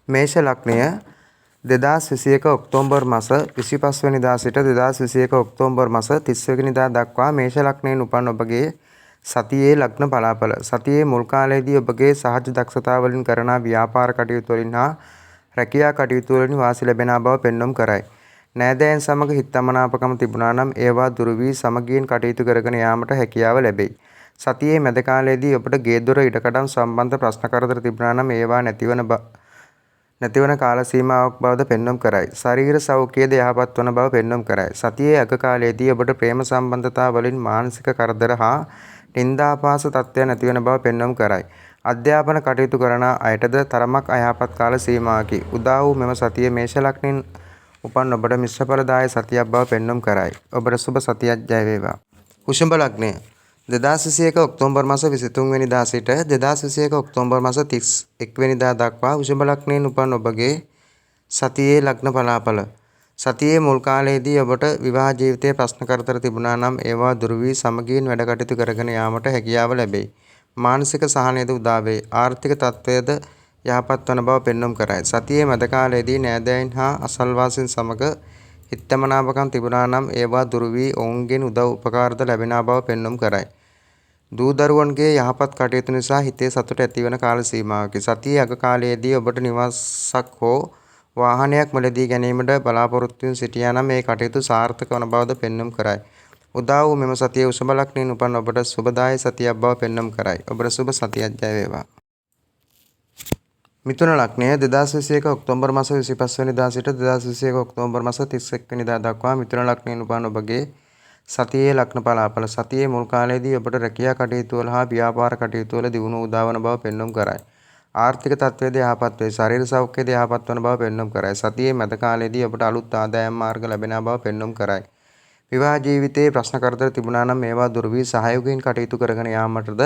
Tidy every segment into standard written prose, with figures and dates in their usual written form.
මේෂ ලග්නය 2021 October මාස 25 වෙනිදා සිට 2021 ඔක්තෝබර් මාස 30 වෙනිදා දක්වා මේෂ ලග්නයෙන් උපන් ඔබගේ සතියේ ලග්න බලාපල. සතියේ මුල් කාලයේදී ඔබගේ සහජ දක්ෂතා වලින් කරන ව්‍යාපාර කටයුතු වලින් හා රැකියා කටයුතු වලින් වාසි ලැබෙන බව පෙන්වම් කරයි. නෑදෑයන් සමග හිතමනාපකම තිබුණා නම් ඒවා දුරු වී සමගියෙන් කටයුතු කරගෙන යාමට හැකියාව ලැබෙයි. සතියේ මැද කාලයේදී ඔබට ගේදොර ඉඩකඩම් සම්බන්ධ ප්‍රශ්න කරදර තිබුණා නම් ඒවා නැතිවන කාල සීමාවක් බවද පෙන්වම් කරයි. ශරීර සෞඛ්‍යයේද යහපත් වන බව පෙන්වම් කරයි. සතියේ අග කාලයේදී ඔබට ප්‍රේම සම්බන්ධතා වලින් මානසික කරදර හා නින්දාපාස තත්ත්වයන් ඇතිවන බව පෙන්වම් කරයි. අධ්‍යාපන කටයුතු කරන අයටද තරමක් අයහපත් කාල සීමාවකි. උදා වූ මෙම සතියේ මේෂ ලග්නයෙන් උපන් ඔබට මිශ්‍රඵලදායී සතියක් බව පෙන්වම් කරයි. ඔබට සුබ සතියක් ජය වේවා. වෘෂභ ලග්නය 2021 ඔක්තෝබර් මාස 23 වෙනිදා සිට 2021 ඔක්තෝබර් මාස 31 වෙනිදා දක්වා වෘෂභ ලග්නයෙන් උපන් ඔබගේ සතියේ ලග්න බලාපල. සතියේ මුල් කාලයේදී ඔබට විවාහ ජීවිතයේ ප්‍රශ්න කරදර තිබුණා නම් ඒවා දුරු වී සමගියෙන් වැඩ කටයුතු කරගෙන යාමට හැකියාව ලැබෙයි. මානසික සහනයද උදා වේ. ආර්ථික තත්ත්වයද යහපත් වන බව පෙන්වම් කරයි. සතියේ මැද කාලයේදී නෑදෑයන් හා අසල්වාසීන් සමග හිතමනාපකම් තිබුණා නම් ඒවා දුරු වී ඔවුන්ගෙන් උදව් උපකාරද ලැබෙන බව පෙන්වම් කරයි. දූ දරුවන්ගේ යහපත් කටයුතු නිසා හිතේ සතුට ඇතිවන කාල සීමාවකි. සතියේ අග කාලයේදී ඔබට නිවාසක් හෝ වාහනයක් මිලදී ගැනීමට බලාපොරොත්තු වී සිටියා නම් මේ කටයුතු සාර්ථක වන බවද පෙන්වම් කරයි. උදා වූ මෙම සතියේ වෘෂභ ලග්නයෙන් උපන් ඔබට සුබදායී සතියක් බව පෙන්වම් කරයි. ඔබට සුබ සතියක් ජය වේවා. මිථුන ලග්නය 2021 ඔක්තෝබර් මාස 25 වෙනිදා සිට 2021 ඔක්තෝබර් මාස 31 වෙනිදා දක්වා මිථුන ලග්නයෙන් උපන් ඔබගේ සතියේ ලග්න බලාපල. සතියේ මුල් කාලයේදී ඔබට රැකියා කටයුතු වල හා ව්‍යාපාර කටයුතු වල දියුණුව උදාවන බව පෙන්වම් කරයි. ආර්ථික තත්ත්වයේද යහපත් වේ. ශරීර සෞඛ්‍යයේද යහපත් වන බව පෙන්වම් කරයි. සතියේ මැද කාලයේදී ඔබට අලුත් ආදායම් මාර්ග ලැබෙන බව පෙන්වම් කරයි. විවාහ ජීවිතයේ ප්‍රශ්න කරදර තිබුණා නම් මේවා දුරු වී සහයෝගයෙන් කටයුතු කරගෙන යාමටද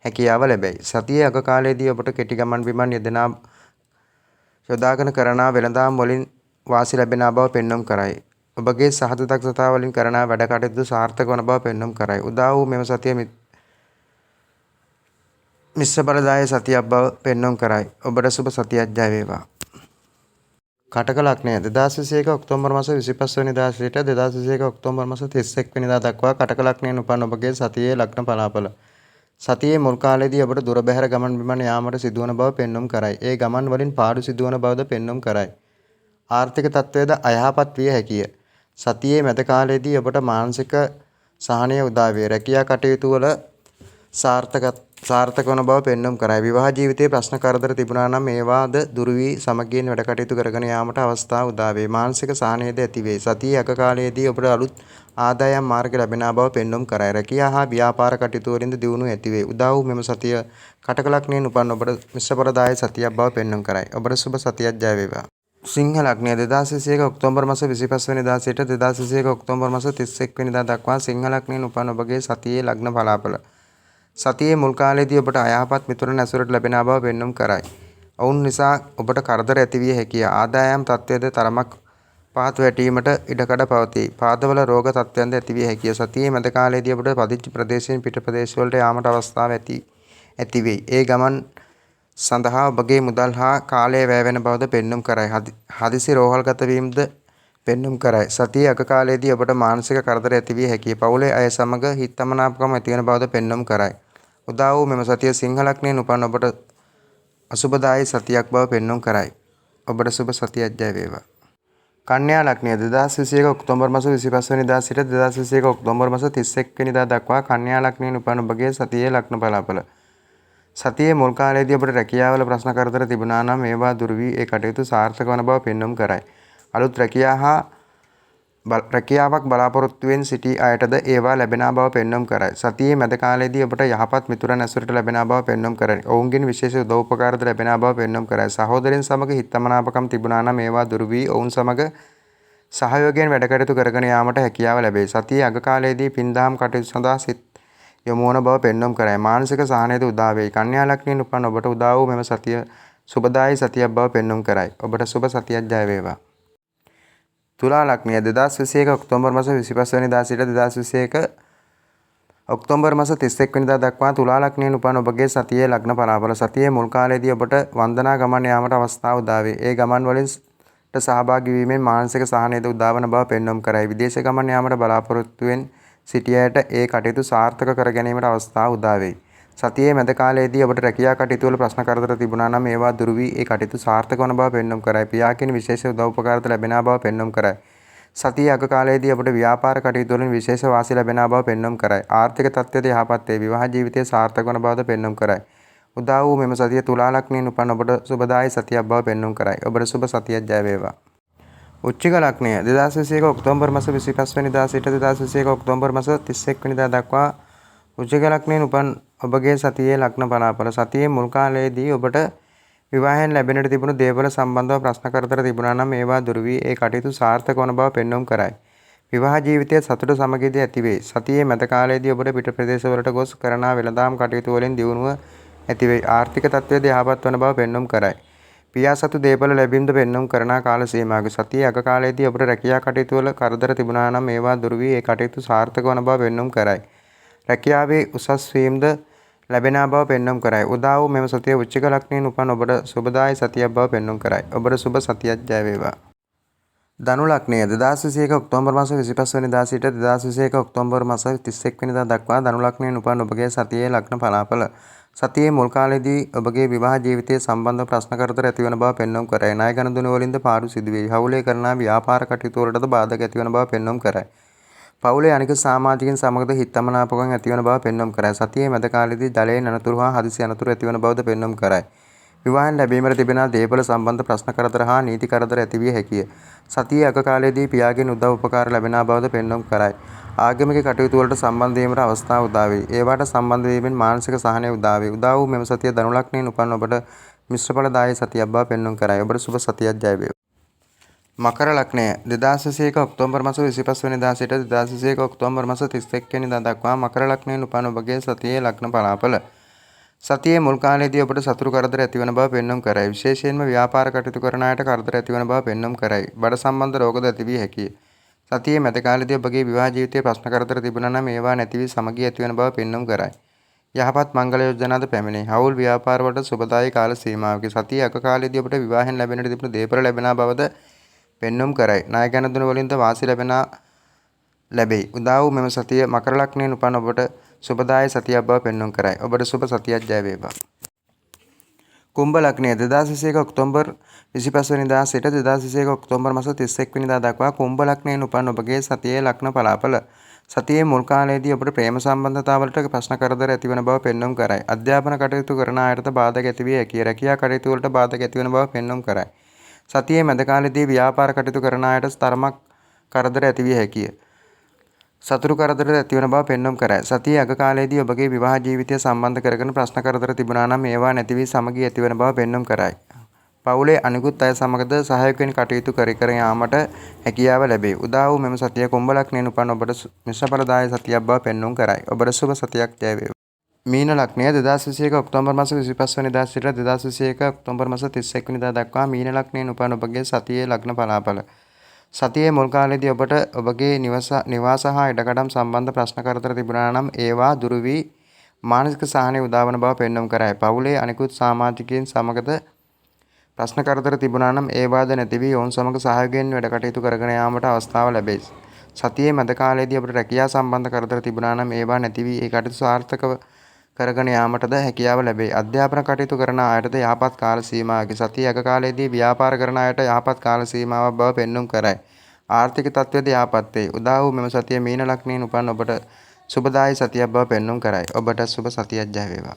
හැකියාව ලැබෙයි. සතියේ අග කාලයේදී ඔබට කෙටි ගමන් බිමන් යොදාගෙන කරන වෙළඳාම් වලින් වාසි ලැබෙන බව පෙන්වම් කරයි. ඔබගේ සහජ දක්ෂතා වලින් කරන වැඩ කටයුතු සාර්ථක වන බව පෙන්වම් කරයි. උදා වූ මෙම සතිය මිශ්‍ර බලදායී සතියක් බව පෙන්වම් කරයි. ඔබට සුබ සතියක් ජය වේවා. කටක ලග්නය 2021 ඔක්තෝබර් මාස 25 වෙනිදා සිට 2021 ඔක්තෝබර් මාස 31 වෙනිදා දක්වා කටක ලග්නයෙන් උපන් ඔබගේ සතියේ ලග්න බලාපල. සතියේ මුල් කාලයේදී ඔබට දුර බැහැර ගමන් බිමන් යාමට සිදුවන බව පෙන්වම් කරයි. ඒ ගමන් වලින් පාඩු සිදුවන බවද පෙන්වම් කරයි. ආර්ථික තත්ත්වයද අයහපත් විය හැකිය. සතියේ මැද කාලයේදී ඔබට මානසික සහනය උදා වේ. රැකියා කටයුතු වල සාර්ථක වන බව පෙන්වම් කරයි. විවාහ ජීවිතයේ ප්‍රශ්න කරදර තිබුණා නම් ඒවාද දුරු වී සමගියෙන් වැඩ කටයුතු කරගෙන යාමට අවස්ථාව උදා වේ. මානසික සහනයද ඇති වේ. සතියේ අග කාලයේදී ඔබට අලුත් ආදායම් මාර්ග ලැබෙන බව පෙන්වම් කරයි. රැකියා හා ව්‍යාපාර කටයුතු වලින්ද දියුණුව ඇති වේ. උදා වූ මෙම සතිය කටක ලග්නයෙන් උපන් ඔබට මිශ්‍රඵලදායී සතියක් බව පෙන්වම් කරයි. ඔබට සුබ සතියක් ජය වේවා. සිංහ ලග්නය 2021 ඔක්තෝබර් මාස 25 වෙනිදා සිට 2021 ඔක්තෝබර් මාස 31 වෙනිදා දක්වා සිංහ ලග්නයෙන් උපන් ඔබගේ සතියේ ලග්න බලාපල. සතියේ මුල් කාලයේදී ඔබට අයහපත් මිතුරන් ඇසුරට ලැබෙන බව පෙන්වම් කරයි. ඔවුන් නිසා ඔබට කරදර ඇතිවිය හැකිය. ආදායම් තත්ත්වයේද තරමක් පහත් වැටීමට ඉඩකඩ පවතී. පාදවල රෝග තත්ත්වයන්ද ඇතිවිය හැකිය. සතියේ මැද කාලයේදී ඔබට පදිච්ච ප්‍රදේශයෙන් පිට ප්‍රදේශ වලට යාමට අවස්ථාව ඇති වෙයි. ඒ ගමන් සඳහා ඔබගේ මුදල් හා කාලය වැය වෙන බවද පෙන්වම් කරයි. හදිසි රෝහල්ගත වීමද පෙන්වම් කරයි. සතියේ අග කාලයේදී ඔබට මානසික කරදර ඇතිවිය හැකිය. පවුලේ අය සමග හිතමනාපකම් ඇතිවන බවද පෙන්වම් කරයි. උදා වූ මෙම සතිය සිංහ ලග්නයෙන් උපන් ඔබට අසුබදායී සතියක් බව පෙන්වම් කරයි. ඔබට සුබ සතියක් ජය වේවා. කන්‍යා ලග්නය 2021 ඔක්තෝබර් මාස 25 වෙනිදා සිට 2021 ඔක්තෝබර් මාස 31 වෙනිදා දක්වා කන්‍යා ලග්නයෙන් උපන් ඔබගේ සතියේ ලග්න බලාපල. සතියේ මුල් කාලයේදී ඔබට රැකියාවල ප්‍රශ්න කරදර තිබුණා නම් ඒවා දුරු වී ඒ කටයුතු සාර්ථක වන බව පෙන්වම් කරයි. අලුත් රැකියාවක් බලාපොරොත්තු වෙන සිටි අයටද ඒවා ලැබෙන බව පෙන්වම් කරයි. සතියේ මැද කාලයේදී ඔබට යහපත් මිතුරන් ඇසුරට ලැබෙන බව පෙන්වම් කරයි. ඔවුන්ගෙන් විශේෂ උදව් උපකාරද ලැබෙන බව පෙන්වම් කරයි. සහෝදරයන් සමග හිතමනාපකම් තිබුණා නම් ඒවා දුරු වී ඔවුන් සමග සහයෝගයෙන් වැඩ කටයුතු කරගෙන යාමට හැකියාව ලැබේ. සතියේ අග කාලයේදී පින්දහම් කටයුතු සඳහා සිත යොමු වන බව පෙන්වම් කරයි. මානසික සහනයද උදා වේ. කන්‍යා ලග්නයෙන් උපන් ඔබට උදා වූ මෙම සතිය සුබදායී සතියක් බව පෙන්වම් කරයි. ඔබට සුබ සතියක් ජය වේවා. තුලා ලග්නය 2021 ඔක්තෝබර් මාස 25 වෙනිදා සිට 2021 ඔක්තෝබර් මාස 31 වෙනිදා දක්වා තුලා ලග්නයෙන් උපන් ඔබගේ සතියේ ලග්න පලාඵල. සතියේ මුල් කාලයේදී ඔබට වන්දනා ගමන් යාමට අවස්ථාව උදා වේ. ඒ ගමන් වලින් සහභාගී වීමෙන් මානසික සහනයද උදාවන බව පෙන්වම් කරයි. විදේශ ගමන් යාමට බලාපොරොත්තුවෙන් සිටියට ඒ කටයුතු සාර්ථක කර ගැනීමට අවස්ථාව උදා වෙයි. සතියේ මැද කාලයේදී ඔබට රැකියා කටයුතු වල ප්‍රශ්න කරදර තිබුණා නම් ඒවා දුරු වී ඒ කටයුතු සාර්ථක වන බව පෙන්වම් කරයි. පියාකින් විශේෂ උදව් උපකාරද ලැබෙන බව පෙන්වම් කරයි. සතියේ අග කාලයේදී ඔබට ව්‍යාපාර කටයුතු වලින් විශේෂ වාසි ලැබෙන බව පෙන්වම් කරයි. ආර්ථික තත්ත්වයද යහපත් වේ. විවාහ ජීවිතයේ සාර්ථක වන බවද පෙන්වම් කරයි. උදා වූ මෙම සතිය තුලා ලග්නයෙන් උපන් ඔබට සුබදායි සතියක් බව පෙන්වම් කරයි. ඔබට සුබ සතියක් ජය වේවා. උච්චික ලග්නය 2021 ඔක්තෝබර් මාස 25 වෙනිදා සිට 2021 ඔක්තෝබර් මාස 31 වෙනිදා දක්වා උච්චික ලග්නයෙන් උපන් ඔබගේ සතියේ ලග්න බලාපොල. සතියේ මුල් කාලයේදී ඔබට විවාහයෙන් ලැබෙන්නට තිබුණු දේවල් සම්බන්ධව ප්‍රශ්න කරදර තිබුණා නම් ඒවා දුරු වී ඒ කටයුතු සාර්ථක වන බව පෙන්වම් කරයි. විවාහ ජීවිතයේ සතුට සමගියද ඇති වේ. සතියේ මැද කාලයේදී ඔබට පිට ප්‍රදේශවලට ගොස් කරනා වෙළඳාම් කටයුතු වලින් දියුණුව ඇති වේ. ආර්ථික තත්ත්වයද යහපත් වන බව පෙන්වම් කරයි. පියා සතු දේපල ලැබීමද පෙන්වම් කරන කාල සීමාවක. සතියේ අග කාලයේදී ඔබට රැකියා කටයුතු වල කරදර තිබුණා නම් ඒවා දුරු වී ඒ කටයුතු සාර්ථක වන බව පෙන්වම් කරයි. රැකියාවේ උසස් වීමද ලැබෙන බව පෙන්වම් කරයි. උදා වූ මෙම සතියේ උච්චික ලග්නයෙන් උපන් ඔබට සුබදායි සතියක් බව පෙන්වම් කරයි. ඔබට සුබ සතියක් ජය වේවා. ධනු ලග්නය 2021 ඔක්තෝබර් මාස 25 වෙනිදා සිට 2021 ඔක්තෝබර් මාස 31 වෙනිදා දක්වා ධනු ලග්නයෙන් උපන් ඔබගේ සතියේ ලග්න පලාඵල. සතියේ මුල් කාලයේදී ඔබගේ විවාහ ජීවිතයේ සම්බන්ධ ප්‍රශ්න කරදර ඇතිවන බව පෙන්වම් කරයි. ණය ගනුදෙනු වලින්ද පාඩු සිදුවේ. හවුලේ කරන ව්‍යාපාර කටයුතු වලටද බාධක ඇතිවන බව පෙන්වම් කරයි. පවුලේ අනික සමාජිකින් සමගද හිතමනාපකම් ඇතිවන බව පෙන්වම් කරයි. සතියේ මැද කාලයේදී ජලයෙන් අනතුරු හා හදිසි අනතුරු ඇතිවන බවද පෙන්වම් කරයි. විවාහයෙන් ලැබීමට තිබෙන දේපල සම්බන්ධ ප්‍රශ්න කරදර හා නීති කරදර ඇතිවිය හැකිය. සතියේ අග කාලයේදී පියාගෙන් උදව් උපකාර ලැබෙන බවද පෙන්වම් කරයි. ආගමික කටයුතු වලට සම්බන්ධ වීමට අවස්ථාව උදා වේ. ඒවාට සම්බන්ධ වීමෙන් මානසික සහනය උදා වේ. උදා වූ මෙම සතිය ධනු ලග්නයෙන් උපන් ඔබට මිශ්‍රඵලදායී සතියක් බව පෙන්වම් කරයි. ඔබට සුබ සතියක් ජය වේවා. මකර ලග්නය 2021 ඔක්තෝබර් මාස 25 වෙනිදා සිට 2021 ඔක්තෝබර් මාස 31 වෙනිදා දක්වා මකර ලග්නයෙන් උපන් ඔබගේ සතියේ ලග්න පලාඵල. සතියේ මුල් කාලයේදී ඔබට සතුරු කරදර ඇතිවන බව පෙන්වම් කරයි. විශේෂයෙන්ම ව්‍යාපාර කටයුතු කරන අයට කරදර ඇතිවන බව පෙන්වම් කරයි. බඩ සම්බන්ධ රෝගද ඇතිවිය හැකිය. සතියේ මැද කාලයේදී ඔබගේ විවාහ ජීවිතයේ ප්‍රශ්න කරදර තිබුණා නම් ඒවා නැති වී සමගිය ඇතිවන බව පෙන්වම් කරයි. යහපත් මංගල යෝජනාද පැමිණේ. හවුල් ව්‍යාපාර වලට සුබදායී කාල සීමාවකි. සතියේ අග කාලයේදී ඔබට විවාහයෙන් ලැබෙන්නට තිබුණු දේපල ලැබෙන බවද පෙන්වම් කරයි. ණය ගනුදෙනු වලින්ද වාසි ලැබෙයි. උදා වූ මෙම සතිය මකර ලග්නයෙන් උපන් ඔබට සුබදායී සතියක් බව පෙන්වම් කරයි. ඔබට සුබ සතියක් ජය වේවා. කුම්භ ලග්නය 2021 ඔක්තෝබර් 25 වෙනිදා සිට 2021 ඔක්තෝබර් මාස 31 වෙනිදා දක්වා කුම්භ ලග්නයෙන් උපන් ඔබගේ සතියේ ලග්න පලාඵල. සතියේ මුල් කාලයේදී ඔබට ප්‍රේම සම්බන්ධතාවලට ප්‍රශ්න කරදර ඇතිවන බව පෙන්වම් කරයි. අධ්‍යාපන කටයුතු කරන අයටද බාධක ඇතිවිය හැකිය. රැකියා කටයුතු වලට බාධක ඇතිවන බව පෙන්වම් කරයි. සතියේ මැද කාලයේදී ව්‍යාපාර කටයුතු කරන අයට තරමක් කරදර ඇතිවිය හැකිය. සතුරු කරදර ඇතිවන බව පෙන්වම් කරයි. සතියේ අග කාලයේදී ඔබගේ විවාහ ජීවිතය සම්බන්ධ කරගෙන ප්‍රශ්න කරදර තිබුණා නම් ඒවා නැති වී සමගිය ඇතිවන බව පෙන්වම් කරයි. පවුලේ අනිකුත් අය සමගද සහයෝගයෙන් කටයුතු කර යාමට හැකියාව ලැබේ. උදා වූ මෙම සතිය කුම්භ ලග්නයෙන් උපන් ඔබට මිශ්‍රඵලදායී සතියක් බව පෙන්වම් කරයි. ඔබට සුබ සතියක් ජය වේවා. මීන ලග්නය 2021 ඔක්තෝබර් මාස 25 වෙනිදා සිට 2021 ඔක්තෝබර් මාස 31 වෙනිදා දක්වා මීන ලග්නයෙන් උපන් ඔබගේ සතියේ ලග්න පලාඵල. සතියේ මුල් කාලයේදී ඔබට ඔබගේ නිවාස හා ඉඩකඩම් සම්බන්ධ ප්‍රශ්න කරදර තිබුණා නම් ඒවා දුරු වී මානසික සහනය උදාවන බව පෙන්වම් කරයි. පවුලේ අනිකුත් සමාජිකයන් සමගද ප්‍රශ්න කරදර තිබුණා නම් ඒවාද නැති වී ඔවුන් සමග සහයෝගයෙන් වැඩ කටයුතු කරගෙන යාමට අවස්ථාව ලැබේ. සතියේ මැද කාලයේදී ඔබට රැකියා සම්බන්ධ කරදර තිබුණා නම් ඒවා නැති වී ඒ කටයුතු සාර්ථකව කරගෙන යාමටද හැකියාව ලැබේ. අධ්‍යාපන කටයුතු කරන අයටද යහපත් කාල සීමාවකි. සතියේ අග කාලයේදී ව්‍යාපාර කරන අයට යහපත් කාල සීමාවක් බව පෙන්වම් කරයි. ආර්ථික තත්ත්වයද යහපත් වේ. උදා වූ මෙම සතිය මීන ලග්නයෙන් උපන් ඔබට සුබදායී සතියක් බව පෙන්වම් කරයි. ඔබට සුබ සතියක් ජය වේවා.